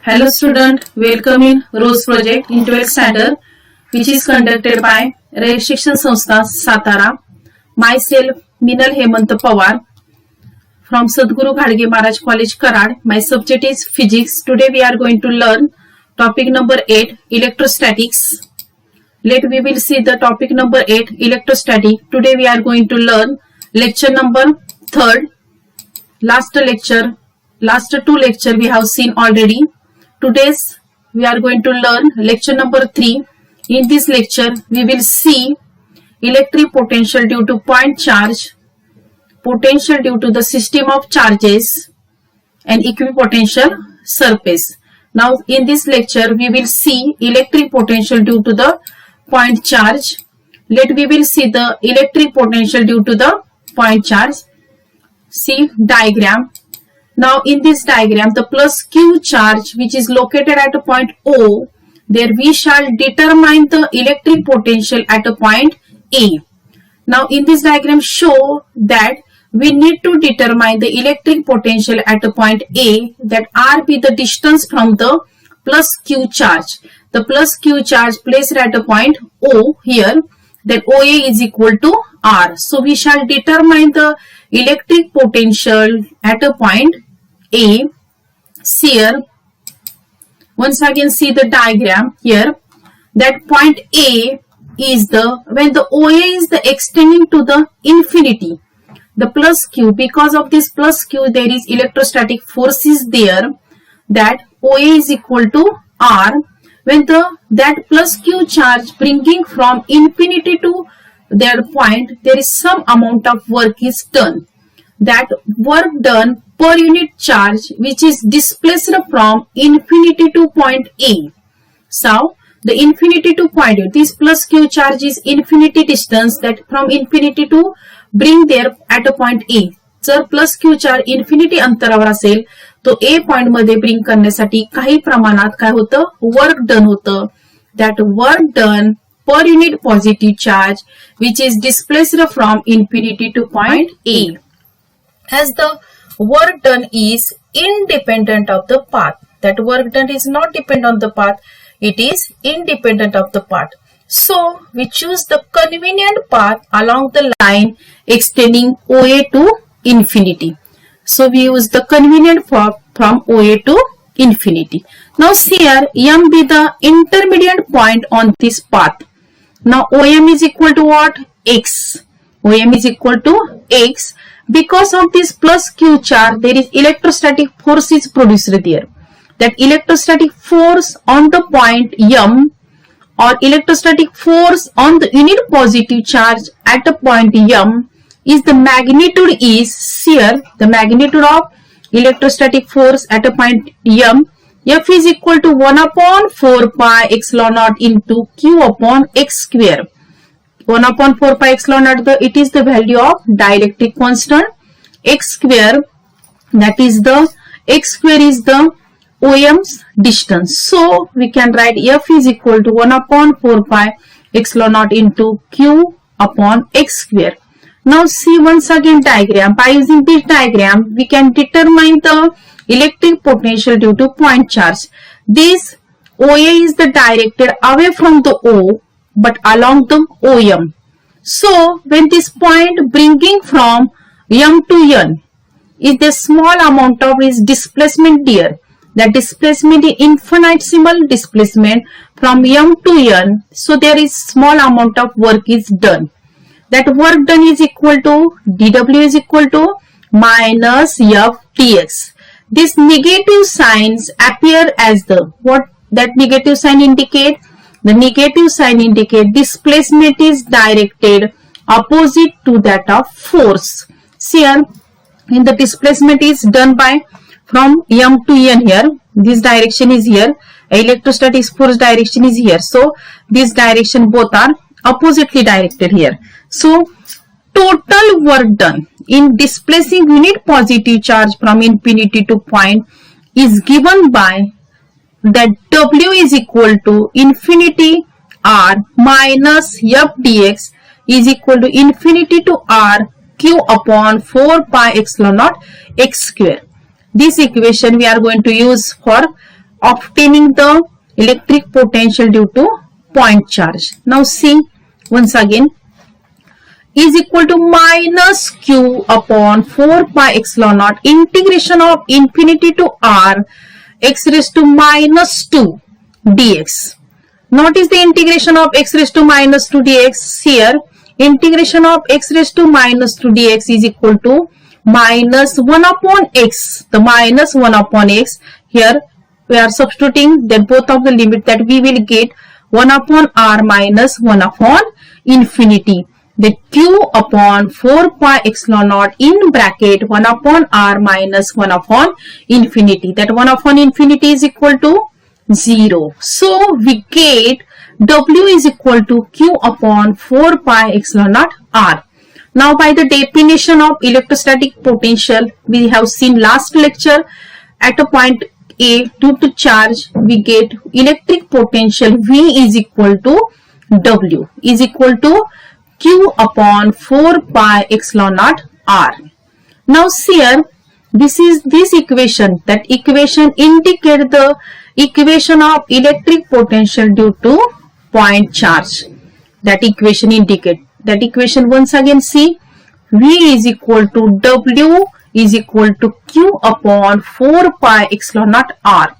Hello student, welcome in ROSE project in 12th standard which is conducted by Ray Shikshan Sanstha Satara. Myself Minal Hemant Pawar from Sadhguru Ghadge Maharaj College Karad. My subject is physics. Today we are going to learn topic number 8 electrostatics. We will see the topic number 8 electrostatic. Today we are going to learn lecture number 3rd. Last two lecture we have seen already. Today's we are going to learn lecture number 3. In this lecture we will see electric potential due to point charge, potential due to the system of charges and equipotential surface. Now in this lecture we will see electric potential due to the point charge. We will see the electric potential due to the point charge. See diagram. Now in this diagram the plus Q charge which is located at a point O, there we shall determine the electric potential at a point A. Now in this diagram show that we need to determine the electric potential at a point A, that R be the distance from the plus Q charge. The plus Q charge placed at a point O here, that OA is equal to R. So we shall determine the electric potential at a point A. See here, once again see the diagram here, that point A is when the OA is the extending to the infinity, the plus Q, because of this plus Q there is electrostatic force is there, that OA is equal to R. When that plus Q charge bringing from infinity to their point, there is some amount of work is done. That work done per unit charge which is displaced from infinity to point A. So the infinity to point A, this plus Q charge is infinity distance, that from infinity to bring there at a point A. जर plus Q charge infinity अंतरावर असेल तो ए point मध्ये bring करण्यासाठी काही प्रमाणात काय होतं, वर्क डन होतं. That work done per unit positive charge which is displaced from infinity to point A. As the work done is independent of the path, that work done is not dependent on the path, it is independent of the path. So we choose the convenient path along the line extending OA to infinity. So we use the convenient path from OA to infinity. Now see here, M be the intermediate point on this path. Now OM is equal to what? X. OM is equal to X. Because of this plus Q charge, there is electrostatic force is produced there. That electrostatic force on the point M, or electrostatic force on the unit positive charge at the point M, is the magnitude is here, the magnitude of electrostatic force at a point M, F is equal to 1 upon 4 pi epsilon naught into Q upon x square. 1 upon 4 pi epsilon naught, it is the value of dielectric constant. X square, that is the x square is the OM's distance. So we can write F is equal to 1 upon 4 pi epsilon naught into Q upon x square. Now see once again diagram. By using this diagram, we can determine the electric potential due to point charge. This OA is the directed away from the O but along the OM. So when this point bringing from M to N is the small amount of its displacement there. That displacement is infinitesimal displacement from M to N. So there is small amount of work is done. That work done is equal to dW is equal to minus F dx. These negative signs appear as the, what that negative sign indicate? The negative sign indicate displacement is directed opposite to that of force. See here, in the displacement is done by from M to N here. This direction is here. Electrostatic force direction is here. So this direction both are oppositely directed here. So total work done in displacing unit positive charge from infinity to point is given by that W is equal to infinity R minus F dx is equal to infinity to R Q upon 4 pi epsilon naught x square. This equation we are going to use for obtaining the electric potential due to point charge. Now see once again, is equal to minus q upon 4 pi epsilon naught integration of infinity to r x raised to minus 2 dx. Notice the integration of x raised to minus 2 dx here. Integration of x raised to minus 2 dx is equal to minus 1 upon x. The minus 1 upon x here we are substituting, then both of the limit that we will get 1 upon r minus 1 upon infinity. The q upon 4 pi epsilon naught in bracket 1 upon r minus 1 upon infinity. That 1 upon infinity is equal to 0. So we get W is equal to q upon 4 pi epsilon naught r. Now by the definition of electrostatic potential, we have seen last lecture, at a point A due to charge we get electric potential V is equal to W is equal to q upon 4 pi epsilon naught r. Now here this is this equation, that equation indicate the equation of electric potential due to point charge. That equation indicate, that equation once again see, V is equal to W is equal to q upon 4 pi epsilon naught r.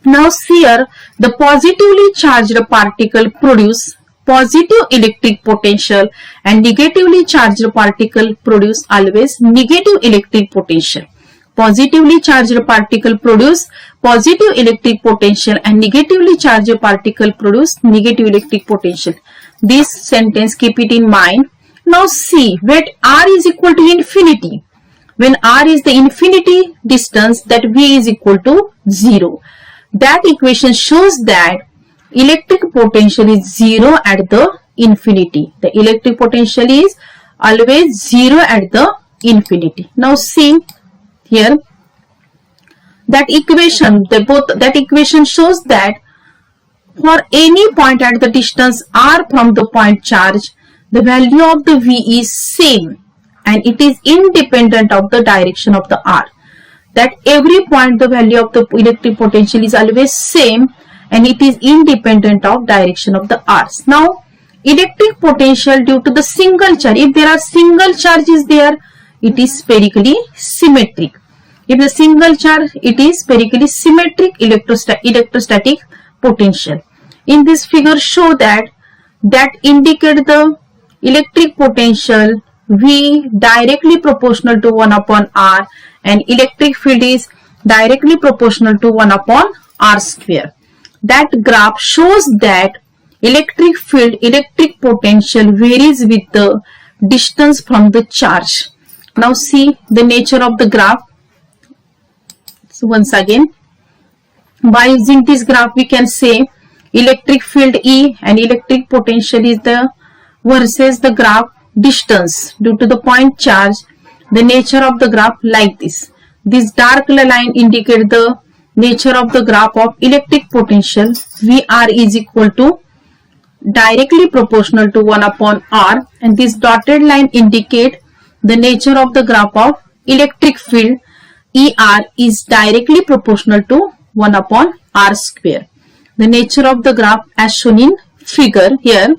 Now here the positively charged particle produce positive electric potential and negatively charged particle produce always negative electric potential. Positively charged particle produce positive electric potential and negatively charged particle produce negative electric potential. This sentence keep it in mind. Now see, when r is equal to infinity, when r is the infinity distance, that V is equal to 0. That equation shows that electric potential is 0 at the infinity. The electric potential is always 0 at the infinity. Now see here, that equation, that equation shows that for any point at the distance r from the point charge, the value of the V is same and it is independent of the direction of the r. That every point the value of the electric potential is always same and it is independent of direction of the r's. Now electric potential due to the single charge, if there are single charges there, it is spherically symmetric. If the single charge, it is spherically symmetric electrostatic potential. In this figure show that indicate the electric potential V directly proportional to 1 upon r and electric field is directly proportional to 1 upon r square. That graph shows that electric field, electric potential varies with the distance from the charge. Now see the nature of the graph. So once again, by using this graph we can say electric field E and electric potential is the versus the graph distance due to the point charge. The nature of the graph like this. This dark line indicate the nature of the graph of electric potential. VR is equal to directly proportional to 1 upon r, and this dotted line indicate the nature of the graph of electric field. ER is directly proportional to 1 upon r square. The nature of the graph as shown in figure here.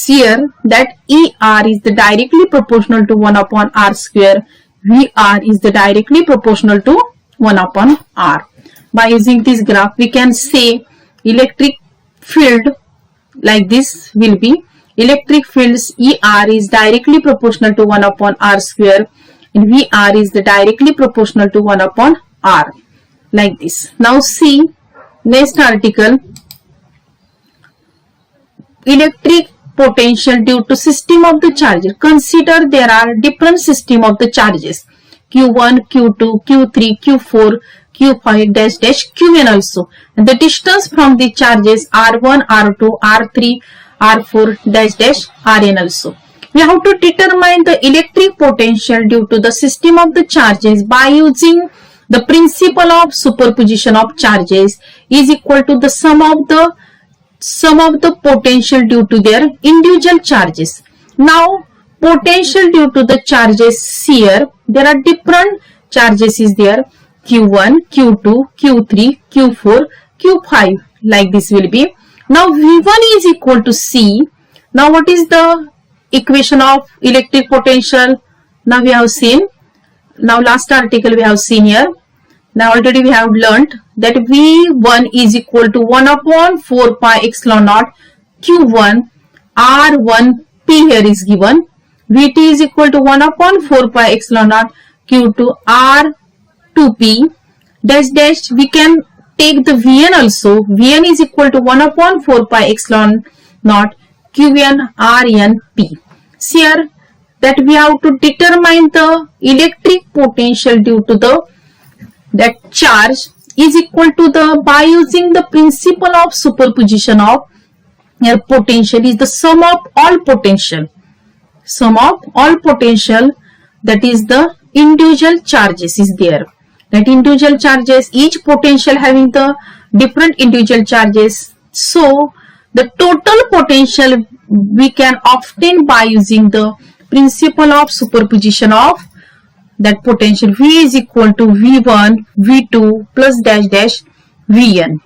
Here that ER is the directly proportional to 1 upon r square. VR is the directly proportional to 1 upon r. By using this graph we can say electric field like this will be electric fields ER is directly proportional to 1 upon r square and VR is the directly proportional to 1 upon r like this. Now see next article, electric potential due to system of the charges. Consider there are different system of the charges Q1, Q2, Q3, Q4, Q5 dash dash Qn also, and the distance from the charges R1, R2, R3, R4 dash dash Rn also. We have to determine the electric potential due to the system of the charges by using the principle of superposition of charges is equal to the sum of the potential due to their individual charges. Now potential due to the charges here, there are different charges is there Q1, Q2, Q3, Q4, Q5 like this will be. Now V1 is equal to C. Now what is the equation of electric potential? Now we have seen. Now last article we have seen here. Now already we have learnt that V1 is equal to 1 upon 4 pi epsilon naught Q1 R1P here is given. Vt is equal to 1 upon 4 pi epsilon naught Q2 R2P dash dash. We can take the Vn also. Vn is equal to 1 upon 4 pi epsilon naught Qn Rnp. See here that we have to determine the electric potential due to that charge is equal to the, by using the principle of superposition of here potential is the sum of all potential. Sum of all potential, that is the individual charges is there. That individual charges, each potential having the different individual charges. So the total potential we can obtain by using the principle of superposition of that potential. V is equal to V1 V2 plus dash dash Vn.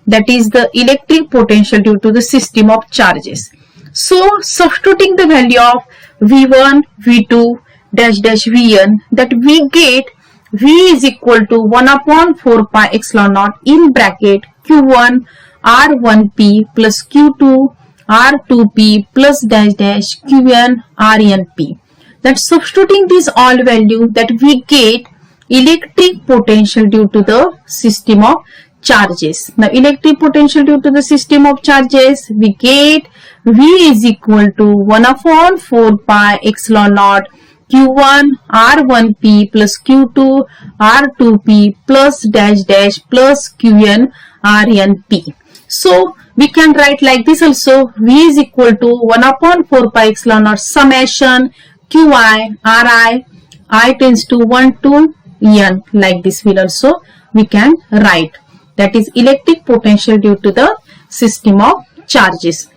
That is the electric potential due to the system of charges. So substituting the value of V1 V2 dash dash Vn, that we get V is equal to 1 upon 4 pi epsilon naught in bracket Q1 R1P plus Q2 R2P plus dash dash Qn Rnp. That substituting this all value, that we get electric potential due to the system of charges. Now electric potential due to the system of charges, we get V is equal to 1 upon 4 pi epsilon naught Q1 R1P plus Q2 R2P plus dash dash plus Qn Rnp. So we can write like this also. V is equal to 1 upon 4 pi epsilon naught summation Qi Ri, I tends to 1 to n, like this will also we can write. That is electric potential due to the system of charges.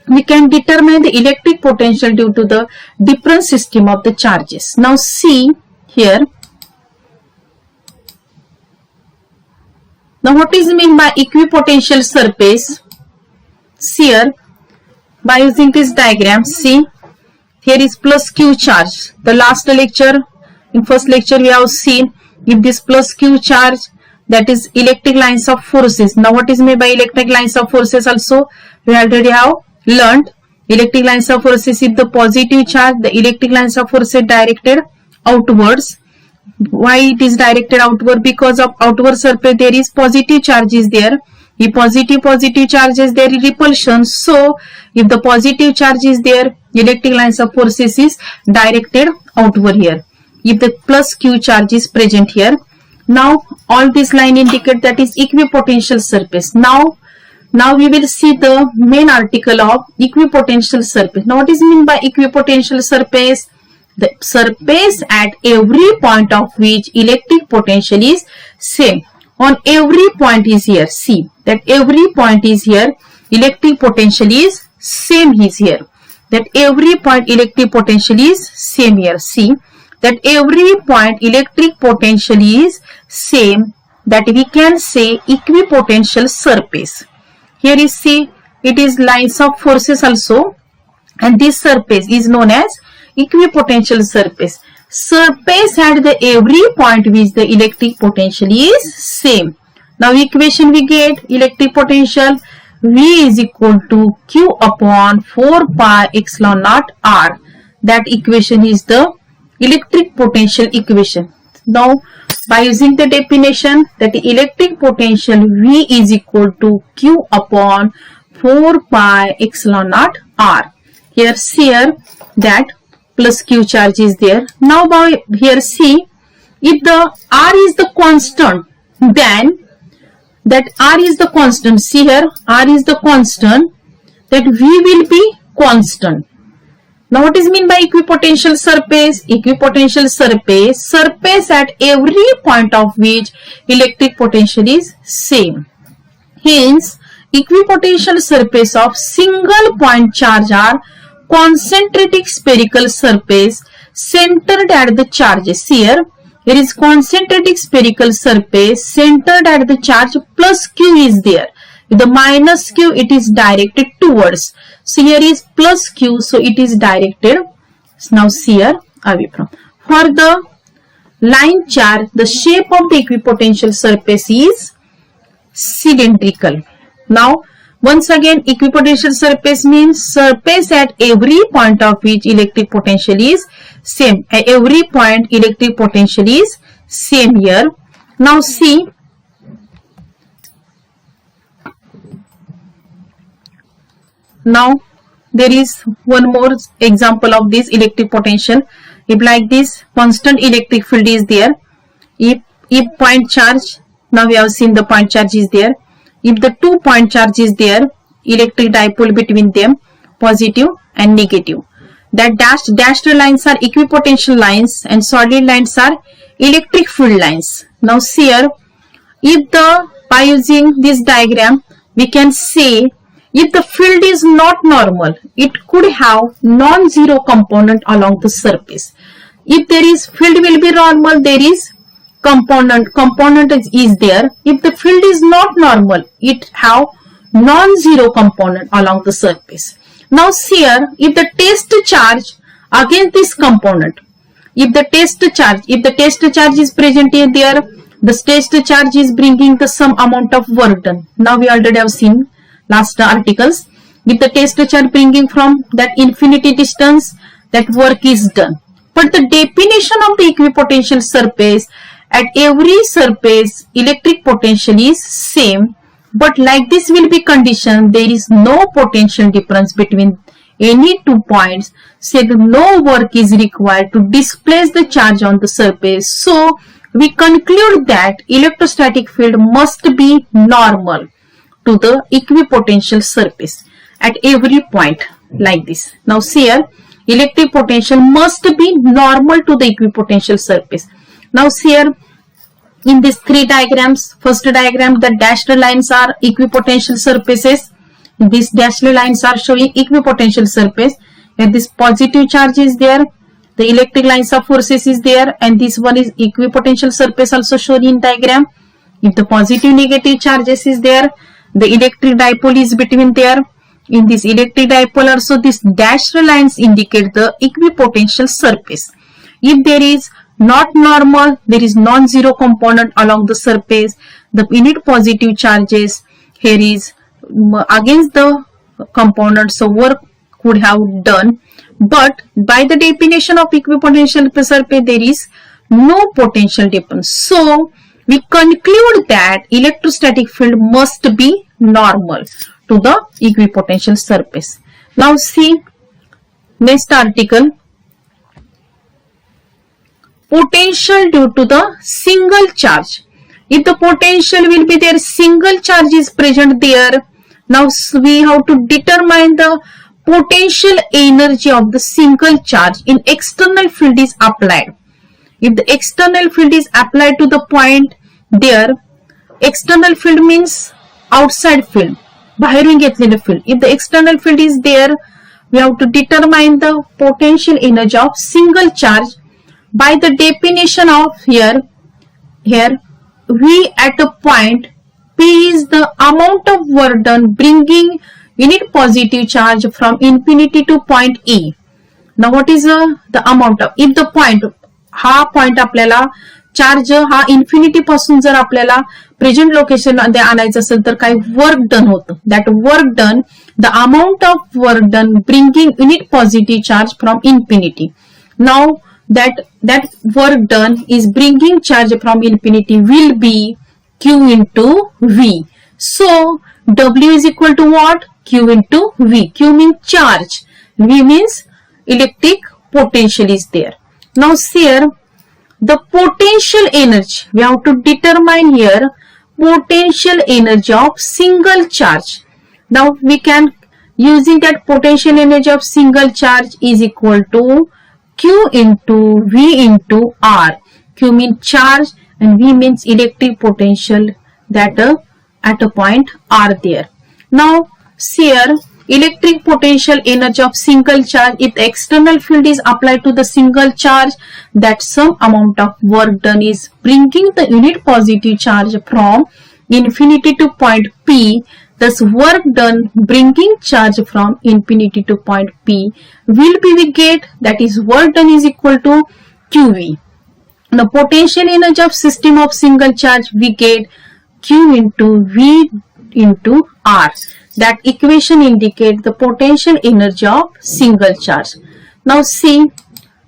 We can determine the electric potential due to the different system of the charges. Now see here. Now what is mean by equipotential surface? See here, by using this diagram, see here is plus Q charge. The last lecture, in first lecture we have seen if this plus Q charge, that is electric lines of forces. Now what is meant by electric lines of forces also? We already have learned electric lines of forces is the positive charge. The electric lines of forces directed outwards. Why it is directed outward? Because of outward surface there is positive charge is there. If positive charge is there is repulsion. So if the positive charge is there, electric lines of forces is directed outward here. If the plus Q charge is present here. Now all this line indicate that is equipotential surface. Now we will see the main article of equipotential surface. Now what is mean by equipotential surface? The surface at every point of which electric potential is same. On every point is here. See that every point is here. Electric potential is same is here. That every point electric potential is same here. See that every point electric potential is same. That we can say equipotential surface. Here is see it is lines of forces also, and this surface is known as equipotential surface. Surface at the every point which the electric potential is same. Now equation we get electric potential V is equal to Q upon 4 pi epsilon naught R. That equation is the electric potential equation. Now by using the definition, that electric potential V is equal to Q upon 4 pi epsilon naught R. Here that plus Q charge is there. Now by here see, if the R is the constant, then that R is the constant. See here, R is the constant, that V will be constant. Now what is mean by equipotential surface? Equipotential surface, surface at every point of which electric potential is same. Hence, equipotential surface of single point charge are concentric spherical surface centered at the charges. Here, Here is concentric spherical surface centered at the charge plus q is there. With the minus q, it is directed towards. So here is plus q, so it is directed now here away from. For the line charge, the shape of the equipotential surface is cylindrical. Now once again, equipotential surface means surface at every point of which electric potential is same. At every point electric potential is same here. Now see, now there is one more example of this electric potential. If like this constant electric field is there, if point charge, now we have seen the point charge is there. If the 2 point charge is there, electric dipole between them, positive and negative. That dashed lines are equipotential lines and solid lines are electric field lines. Now see here, by using this diagram, we can say if the field is not normal, it could have non-zero component along the surface. If there is field will be normal, there is component is there. If the field is not normal, it have non-zero component along the surface. Now see here, if the test charge against this component, if the test charge is present here, there the test charge is bringing the some amount of work done. Now we already have seen last articles. If the test charge bringing from that infinity distance, that work is done. But the definition of the equipotential surface, at every surface electric potential is same, but like this will be condition, there is no potential difference between any 2 points, so no work is required to displace the charge on the surface. So we conclude that electrostatic field must be normal to the equipotential surface at every point like this. Now see here, electric potential must be normal to the equipotential surface. Now see here, in these 3 diagrams, first diagram, the dashed lines are equipotential surfaces. These dashed lines are showing equipotential surface, and this positive charge is there, the electric lines of forces is there, and this one is equipotential surface also shown in diagram. If the positive negative charges is there, the electric dipole is between there. In this electric dipole also, these dashed lines indicate the equipotential surface. If there is not normal, there is non-zero component along the surface, the unit positive charges here is against the component, so work could have done. But by the definition of equipotential surface, there is no potential difference. So we conclude that electrostatic field must be normal to the equipotential surface. Now see next article, potential due to the single charge. If the potential will be there, single charge is present there. Now we have to determine the potential energy of the single charge in external field is applied. If the external field is applied to the point there, external field means outside field, बाहेरून घेतलेले field. If the external field is there, we have to determine the potential energy of single charge by the definition of here V at a point P is the amount of work done bringing unit positive charge from infinity to point E. Now what is the amount of, if the point, हा point आपल्याला charge हा infinity पासून जर आपल्याला present location मध्ये आणायचं असेल तर काही वर्क डन होतं. That work done, the amount of work done bringing unit positive charge from infinity. Now that work done is bringing charge from infinity will be Q into V. So W is equal to what? Q into V. Q means charge, V means electric potential is there. Now here the potential energy, we have to determine here potential energy of single charge. Now we can, using that potential energy of single charge is equal to Q into V into R. Q means charge and V means electric potential that at a point R there. Now here electric potential energy of single charge. If the external field is applied to the single charge, that some amount of work done is bringing the unit positive charge from infinity to point P. Thus work done bringing charge from infinity to point P will be we get, that is work done is equal to QV. The potential energy of system of single charge we get Q into V into R. That equation indicates the potential energy of single charge. Now see,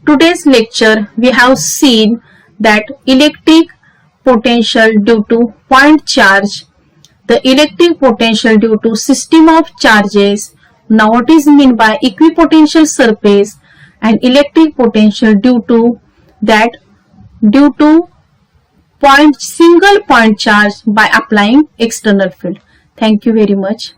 today's lecture we have seen that electric potential due to point charge, the electric potential due to system of charges. Now what is meant by equipotential surface, and electric potential due to single point charge by applying external field. Thank you very much.